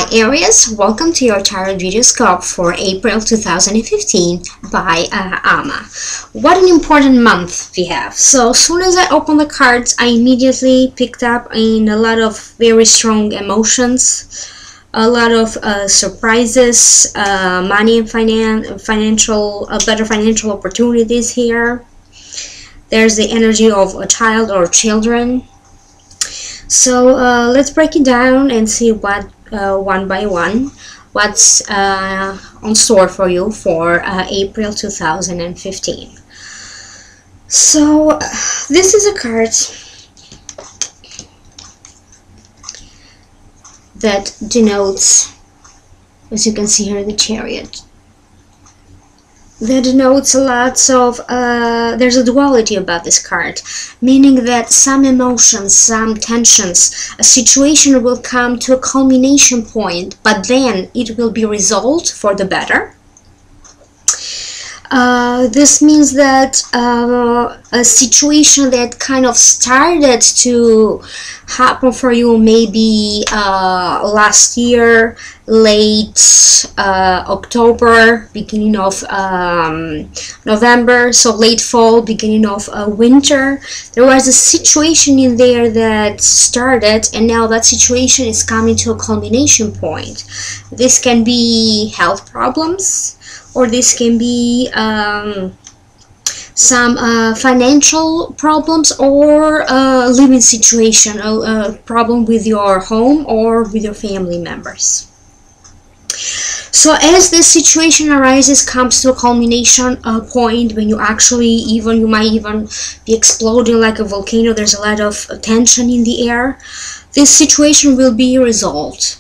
Hi Aries, welcome to your TarotVideoScope for April 2015 by Ama. What an important month we have. So as soon as I opened the cards, I immediately picked up in a lot of very strong emotions, a lot of surprises, money and better financial opportunities here. There's the energy of a child or children. So let's break it down and see what one by one what's on store for you for April 2015. So this is a card that denotes, as you can see here, the Chariot. That denotes a lot of, there's a duality about this card, meaning that some emotions, some tensions, a situation will come to a culmination point, but then it will be resolved for the better. This means that a situation that kind of started to happen for you maybe last year, late October, beginning of November, so late fall, beginning of winter. There was a situation in there that started, and now that situation is coming to a culmination point. This can be health problems, or this can be some financial problems, or living situation, a problem with your home or with your family members. So as this situation arises, comes to a culmination point when you might even be exploding like a volcano. There's a lot of tension in the air. This situation will be resolved.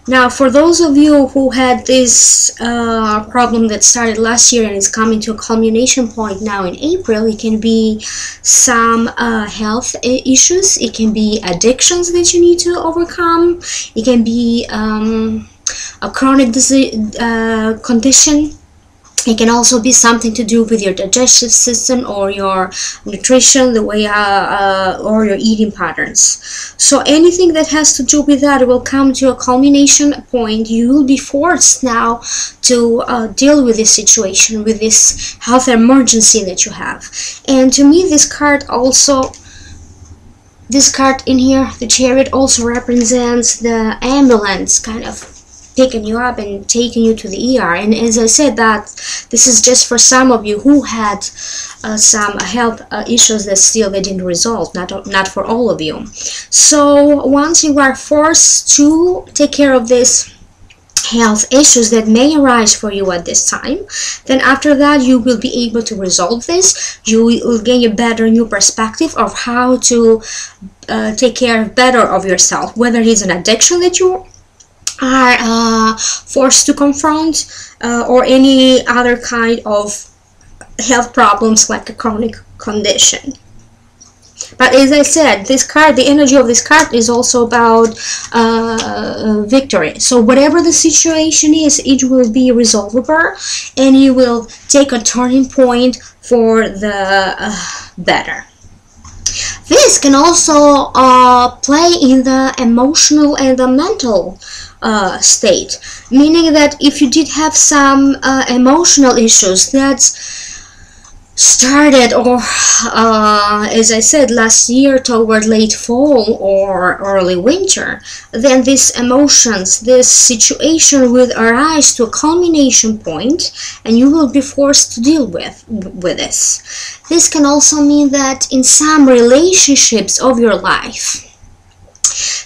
Now, for those of you who had this problem that started last year and is coming to a culmination point now in April, it can be some health issues, it can be addictions that you need to overcome, it can be a chronic condition. It can also be something to do with your digestive system or your nutrition, the way or your eating patterns. So anything that has to do with that will come to a culmination point. You will be forced now to deal with this situation, with this health emergency that you have. And to me, this card in here, the Chariot, also represents the ambulance kind of picking you up and taking you to the ER. And as I said, that this is just for some of you who had some health issues that still they didn't resolve, not for all of you. So once you are forced to take care of this health issues that may arise for you at this time, then after that you will be able to resolve this. You will gain a better new perspective of how to take care better of yourself, whether it's an addiction that you are forced to confront, or any other kind of health problems like a chronic condition. But as I said, this card, the energy of this card is also about victory. So whatever the situation is, it will be resolvable, and you will take a turning point for the better. This can also play in the emotional and the mental state, meaning that if you did have some emotional issues that started, or as I said, last year toward late fall or early winter, then these emotions, this situation will arise to a culmination point, and you will be forced to deal with this. This can also mean that in some relationships of your life,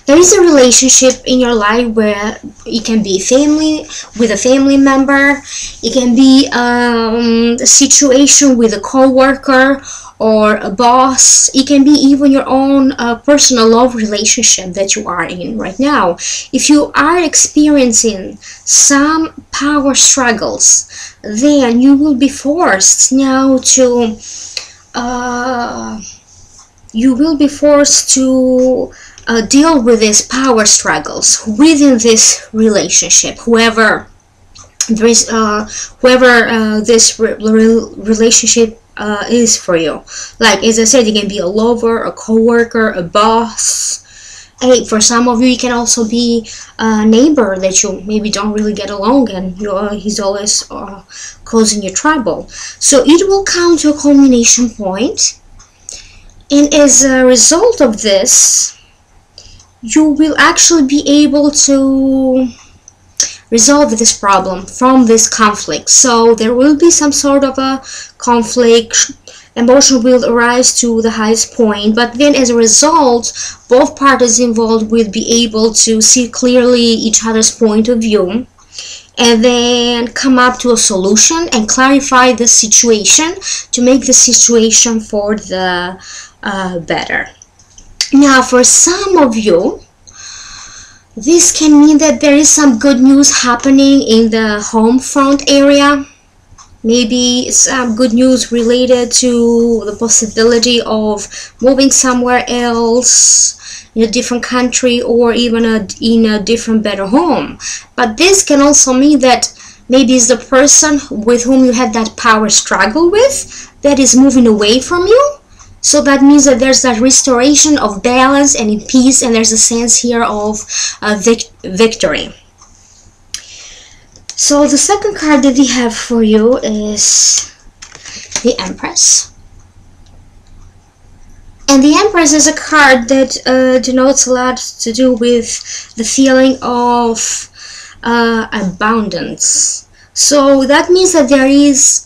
there is a relationship in your life where it can be family, with a family member, it can be a situation with a co-worker or a boss, it can be even your own personal love relationship that you are in right now. If you are experiencing some power struggles, then you will be forced now to deal with these power struggles within this relationship, whoever this relationship is for you. Like as I said, it can be a lover, a co-worker, a boss, Hey, for some of you, it can also be a neighbor that you maybe don't really get along, and he's always causing you trouble. So it will come to a culmination point, and as a result of this, you will actually be able to resolve this problem from this conflict. So there will be some sort of a conflict. Emotion will arise to the highest point, but then as a result, both parties involved will be able to see clearly each other's point of view, and then come up to a solution and clarify the situation to make the situation for the better. Now, for some of you, this can mean that there is some good news happening in the home front area. Maybe some good news related to the possibility of moving somewhere else, in a different country, or even in a different, better home. But this can also mean that maybe it's the person with whom you had that power struggle with that is moving away from you. So that means that there's that restoration of balance and in peace, and there's a sense here of victory. So the second card that we have for you is the Empress. And the Empress is a card that denotes a lot to do with the feeling of abundance. So that means that there is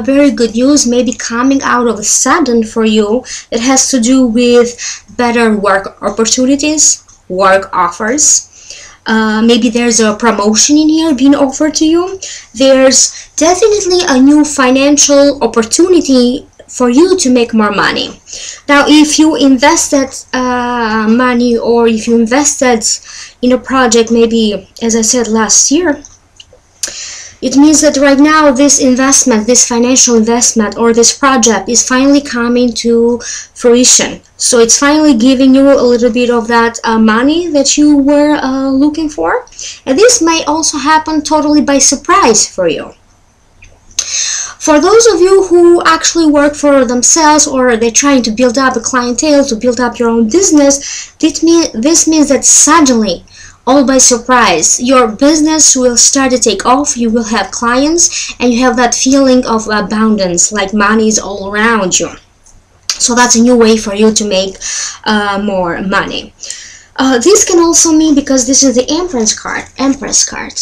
very good news maybe coming out of a sudden for you that has to do with better work opportunities, work offers. Maybe there's a promotion in here being offered to you. There's definitely a new financial opportunity for you to make more money. Now, if you invested money, or if you invested in a project, maybe, as I said, last year, it means that right now this investment, this financial investment, or this project is finally coming to fruition. So it's finally giving you a little bit of that money that you were looking for. And this may also happen totally by surprise for you. For those of you who actually work for themselves, or they're trying to build up a clientele, to build up your own business, this means that suddenly, all by surprise, your business will start to take off. You will have clients, and you have that feeling of abundance, like money is all around you. So that's a new way for you to make more money. This can also mean, because this is the Empress card,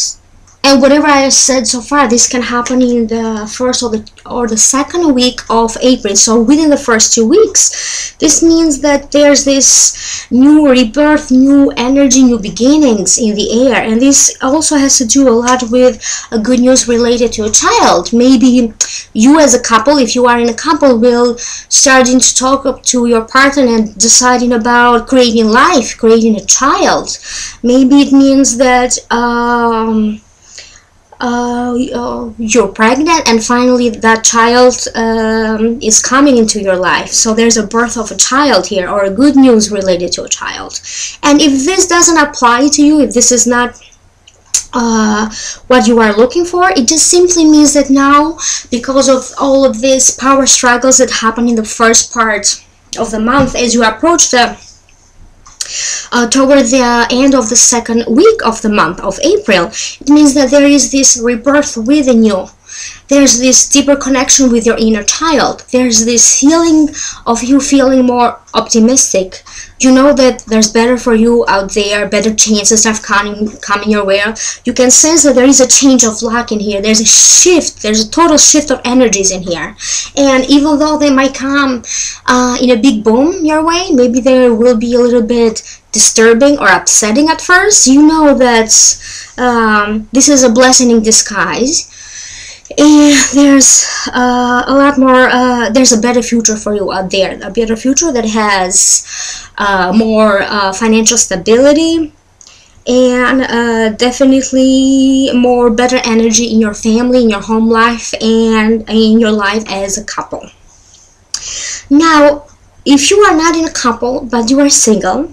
and whatever I said so far, this can happen in the first or the second week of April. So within the first 2 weeks, this means that there's this new rebirth, new energy, new beginnings in the air. And this also has to do a lot with good news related to a child. Maybe you as a couple, if you are in a couple, will starting to talk up to your partner and deciding about creating life, creating a child. Maybe it means that you're pregnant, and finally that child is coming into your life. So there's a birth of a child here, or good news related to a child. And if this doesn't apply to you, if this is not what you are looking for, it just simply means that now, because of all of these power struggles that happen in the first part of the month, as you approach the toward the end of the second week of the month of April, it means that there is this rebirth within you. There's this deeper connection with your inner child. There's this feeling of you feeling more optimistic. You know that there's better for you out there, better chances of coming your way. You can sense that there is a change of luck in here. There's a shift. There's a total shift of energies in here. And even though they might come in a big boom your way, maybe there will be a little bit disturbing or upsetting at first, you know that this is a blessing in disguise. And there's a lot more, there's a better future for you out there, a better future that has more financial stability, and definitely more better energy in your family, in your home life, and in your life as a couple. Now, if you are not in a couple but you are single,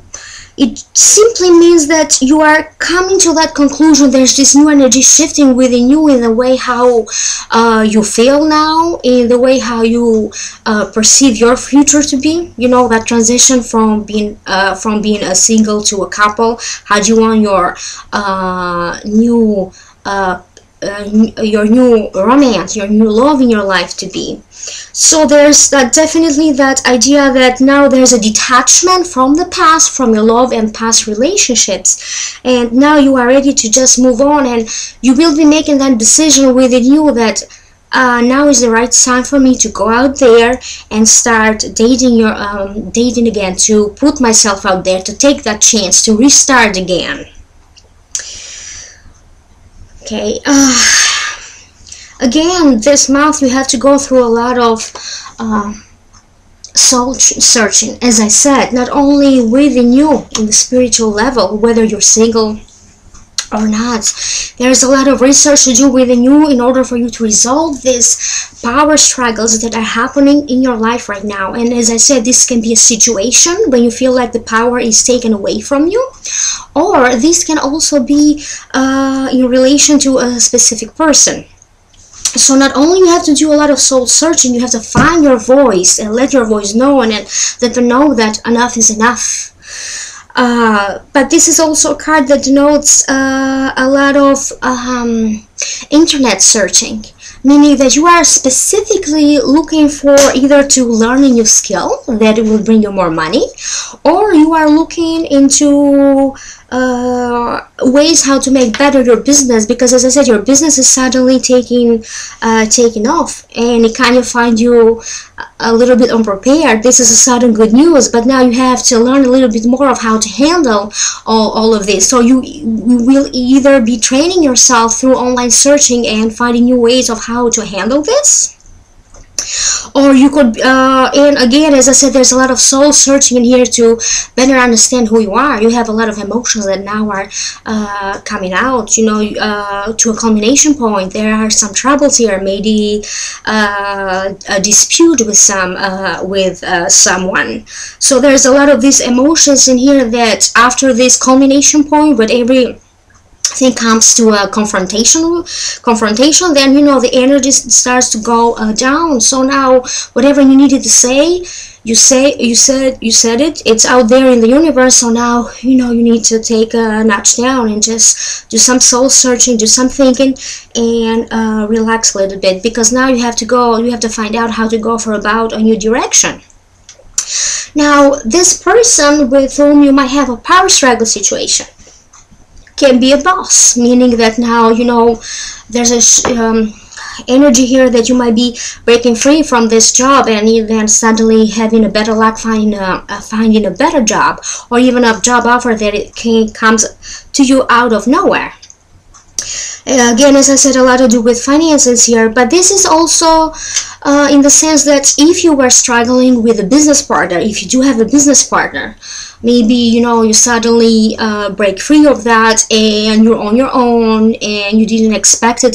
it simply means that you are coming to that conclusion. There's this new energy shifting within you in the way how you feel now, in the way how you perceive your future to be. You know, that transition from being a single to a couple. How do you want your your new romance, your new love in your life to be? So there's definitely that idea that now there's a detachment from the past, from your love and past relationships, and now you are ready to just move on, and you will be making that decision within you that now is the right time for me to go out there and start dating again, to put myself out there, to take that chance, to restart again. Okay. Again, this month you have to go through a lot of soul searching, as I said, not only within you in the spiritual level, whether you're single or not. There's a lot of research to do within you in order for you to resolve these power struggles that are happening in your life right now. And as I said, this can be a situation when you feel like the power is taken away from you, or this can also be in relation to a specific person. So not only you have to do a lot of soul searching, you have to find your voice and let your voice know, and let them know that enough is enough. But this is also a card that denotes a lot of internet searching, meaning that you are specifically looking for either to learn a new skill that will bring you more money, or you are looking into ways how to make better your business, because as I said, your business is suddenly taking off, and it kind of find you a little bit unprepared. This is a sudden good news, but now you have to learn a little bit more of how to handle all of this. So you will either be training yourself through online searching and finding new ways of how to handle this, or you could and again, as I said, there's a lot of soul searching in here to better understand who you are. You have a lot of emotions that now are coming out, you know, to a culmination point. There are some troubles here, maybe a dispute with someone. So there's a lot of these emotions in here that after this culmination point, but everything comes to a confrontation, then, you know, the energy starts to go down. So now whatever you needed to say, you said it, it's out there in the universe. So now, you know, you need to take a notch down and just do some soul searching, do some thinking, and relax a little bit, because now you have to find out how to go for about a new direction. Now, this person with whom you might have a power struggle situation can be a boss, meaning that now, you know, there's a energy here that you might be breaking free from this job and then suddenly having a better luck finding a better job, or even a job offer that comes to you out of nowhere. Again, as I said, a lot to do with finances here, but this is also in the sense that if you were struggling with a business partner, if you do have a business partner, maybe, you know, you suddenly break free of that and you're on your own and you didn't expect it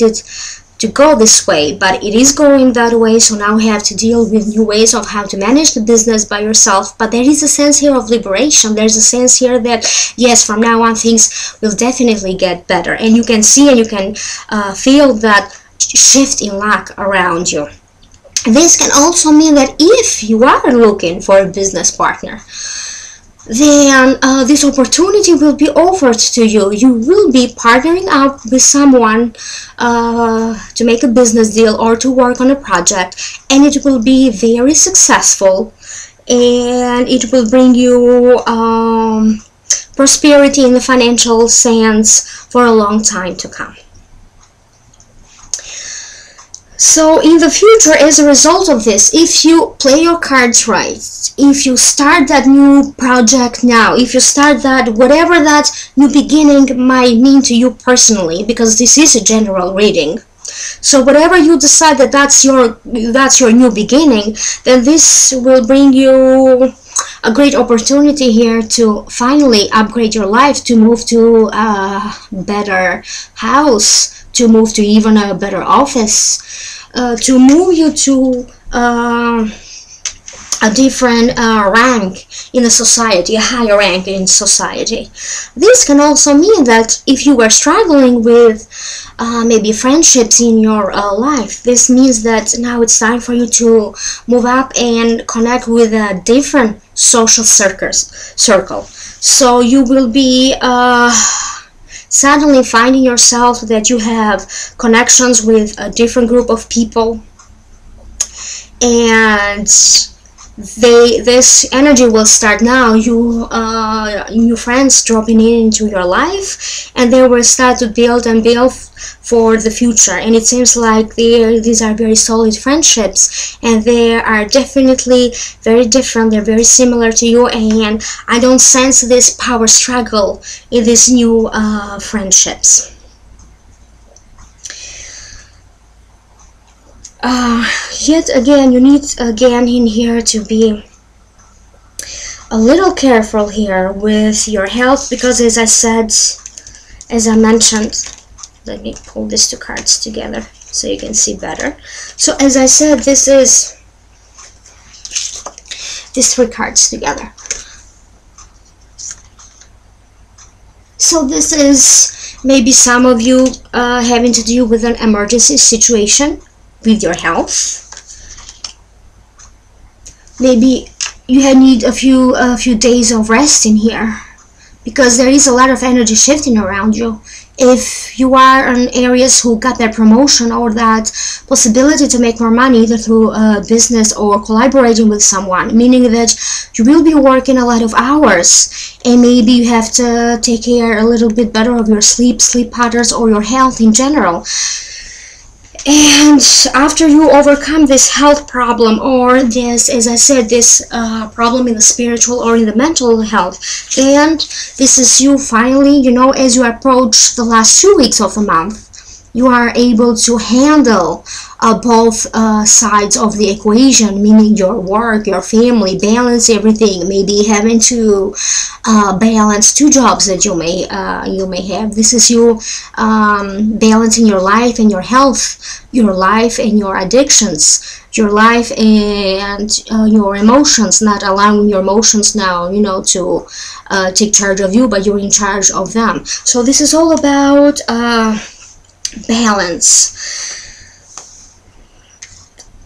to go this way, but it is going that way. So now you have to deal with new ways of how to manage the business by yourself. But there is a sense here of liberation. There's a sense here that yes, from now on things will definitely get better, and you can see and you can feel that shift in luck around you. This can also mean that if you are looking for a business partner, then this opportunity will be offered to you. You will be partnering up with someone to make a business deal or to work on a project, and it will be very successful, and it will bring you prosperity in the financial sense for a long time to come. So in the future, as a result of this, if you play your cards right, if you start that new project now, if you start that, whatever that new beginning might mean to you personally, because this is a general reading, so whatever you decide that that's your new beginning, then this will bring you a great opportunity here to finally upgrade your life, to move to a better house, to move to even a better office, to move you to a different rank in the society, a higher rank in society. This can also mean that if you were struggling with maybe friendships in your life, this means that now it's time for you to move up and connect with a different social circle. So you will be suddenly finding yourself that you have connections with a different group of people, and this energy will start now. You new friends dropping into your life, and they will start to build and build for the future. And it seems like these are very solid friendships, and they are definitely very different. They're very similar to you, and I don't sense this power struggle in these new friendships. Yet again, you need again in here to be a little careful here with your health, because as I said, as I mentioned, let me pull these two cards together so you can see better. So as I said, this is these three cards together. So this is maybe some of you having to deal with an emergency situation with your health. Maybe you need a few days of rest in here, because there is a lot of energy shifting around you. If you are in areas who got that promotion or that possibility to make more money either through business or collaborating with someone, meaning that you will be working a lot of hours, and maybe you have to take care a little bit better of your sleep patterns, or your health in general. And after you overcome this health problem, or this, as I said, this problem in the spiritual or in the mental health, and this is you finally, you know, as you approach the last 2 weeks of the month, you are able to handle both sides of the equation, meaning your work, your family, balance everything. Maybe having to balance 2 jobs that you may have. This is you balancing your life and your health, your life and your addictions, your life and your emotions, not allowing your emotions now, you know, to take charge of you, but you're in charge of them. So this is all about balance.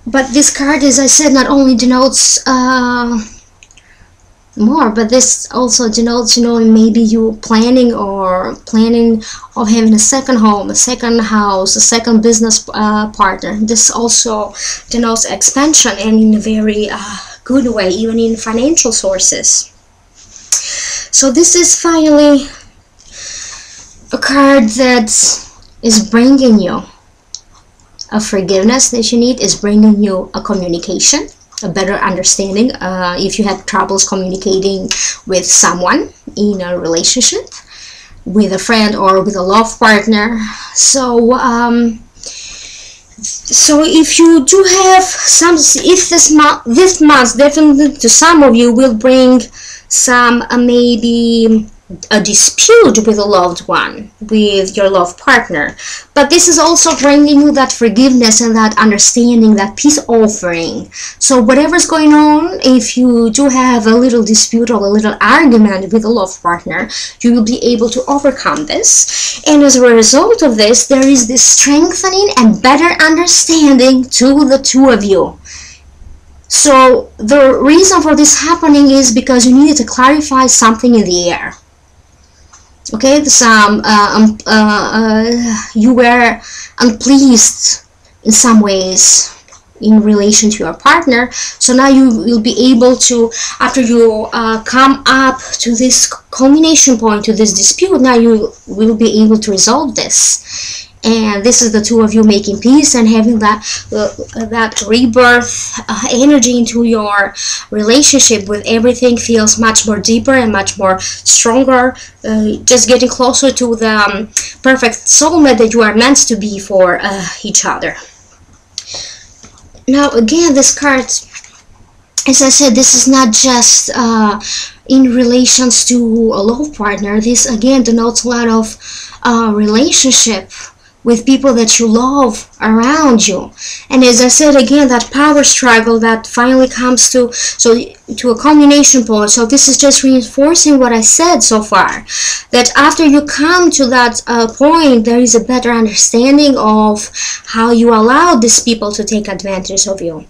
But this card, as I said, not only denotes more, but this also denotes, you know, maybe you planning of having a second home, a second house, a second business partner. This also denotes expansion, and in a very good way, even in financial sources. So this is finally a card that is bringing you a forgiveness that you need, is bringing you a communication, a better understanding if you had troubles communicating with someone in a relationship, with a friend or with a love partner. So so if you do have some, if this month definitely to some of you will bring some maybe a dispute with a loved one, with your love partner, but this is also bringing you that forgiveness and that understanding, that peace offering. So whatever's going on, if you do have a little dispute or a little argument with a love partner, you will be able to overcome this, and as a result of this, there is this strengthening and better understanding to the two of you. So the reason for this happening is because you needed to clarify something in the air. Okay, you were unpleased in some ways in relation to your partner, so now you will be able to, after you come up to this culmination point, to this dispute, now you will be able to resolve this. And this is the two of you making peace and having that rebirth energy into your relationship, with everything feels much more deeper and much more stronger, just getting closer to the perfect soulmate that you are meant to be for each other. Now again, this card, as I said, this is not just in relations to a love partner. This again denotes a lot of relationship with people that you love around you. And as I said again, that power struggle that finally comes to a culmination point. So this is just reinforcing what I said so far, that after you come to that point, there is a better understanding of how you allow these people to take advantage of you,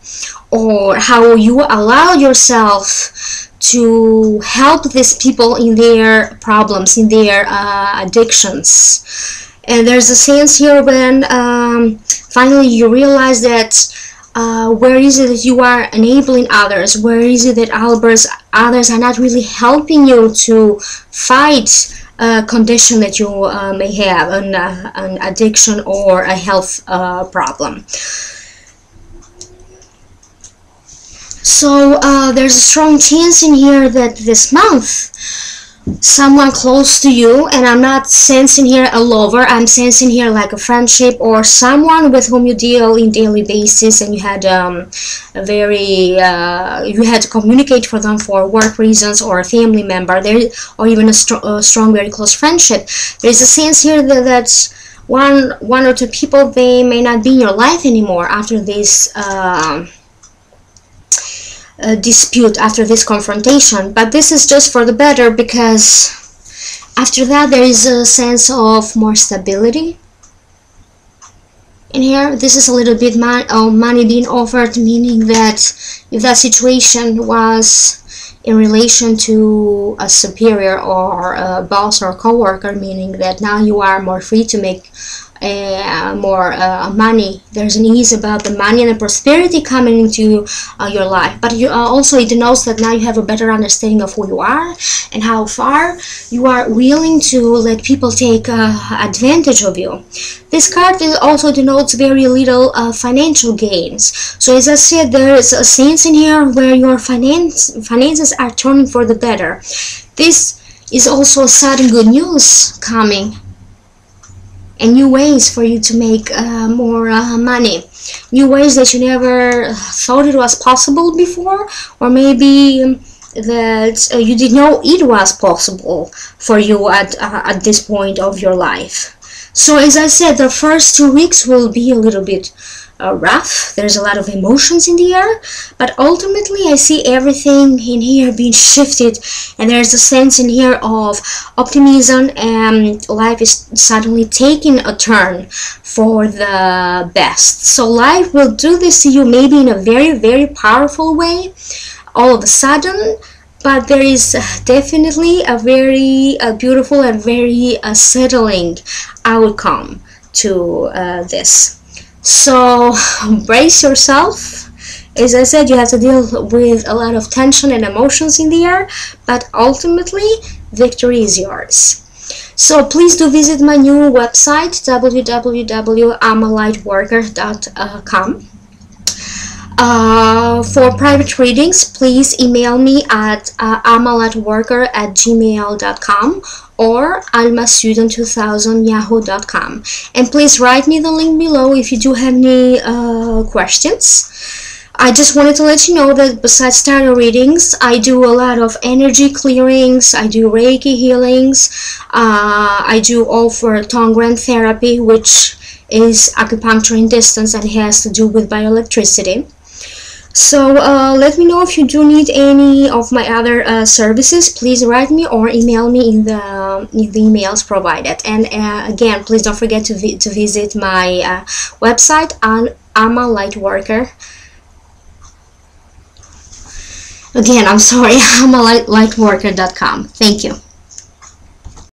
or how you allow yourself to help these people in their problems, in their addictions. And there's a sense here when finally you realize that where is it that you are enabling others? Where is it that others are not really helping you to fight a condition that you may have, an addiction or a health problem? So there's a strong chance in here that this month someone close to you, and I'm not sensing here a lover, I'm sensing here like a friendship or someone with whom you deal in daily basis, and you had you had to communicate for them for work reasons, or a family member there, or even a strong very close friendship. There's a sense here that one or two people, they may not be in your life anymore after this dispute, after this confrontation. But this is just for the better, because after that there is a sense of more stability in here. This is a little bit money being offered, meaning that if that situation was in relation to a superior or a boss or co-worker, meaning that now you are more free to make more money. There's an ease about the money and the prosperity coming into your life. But you also, it denotes that now you have a better understanding of who you are and how far you are willing to let people take advantage of you. This card also denotes very little financial gains. So as I said, there is a sense in here where your finances are turning for the better. This is also sudden good news coming, and new ways for you to make more money, new ways that you never thought it was possible before, or maybe that you didn't know it was possible for you at this point of your life. So as I said, the first 2 weeks will be a little bit rough. There's a lot of emotions in the air, but ultimately I see everything in here being shifted, and there's a sense in here of optimism, and life is suddenly taking a turn for the best. So life will do this to you, maybe in a very, very powerful way all of a sudden, but there is definitely a very beautiful and very settling outcome to this. So brace yourself. As I said, you have to deal with a lot of tension and emotions in the air, but ultimately victory is yours. So please do visit my new website, www.amalightworker.com. For private readings, please email me at amalightworker@gmail.com or almastudent2000yahoo.com, and please write me the link below if you do have any questions. I just wanted to let you know that besides tarot readings, I do a lot of energy clearings, I do Reiki healings, I do offer tongue gland therapy, which is acupuncture in distance and has to do with bioelectricity. So let me know if you do need any of my other services. Please write me or email me in the emails provided. And again, please don't forget to visit my website on amalightworker. Again, I'm sorry, amalightworker.com. Thank you.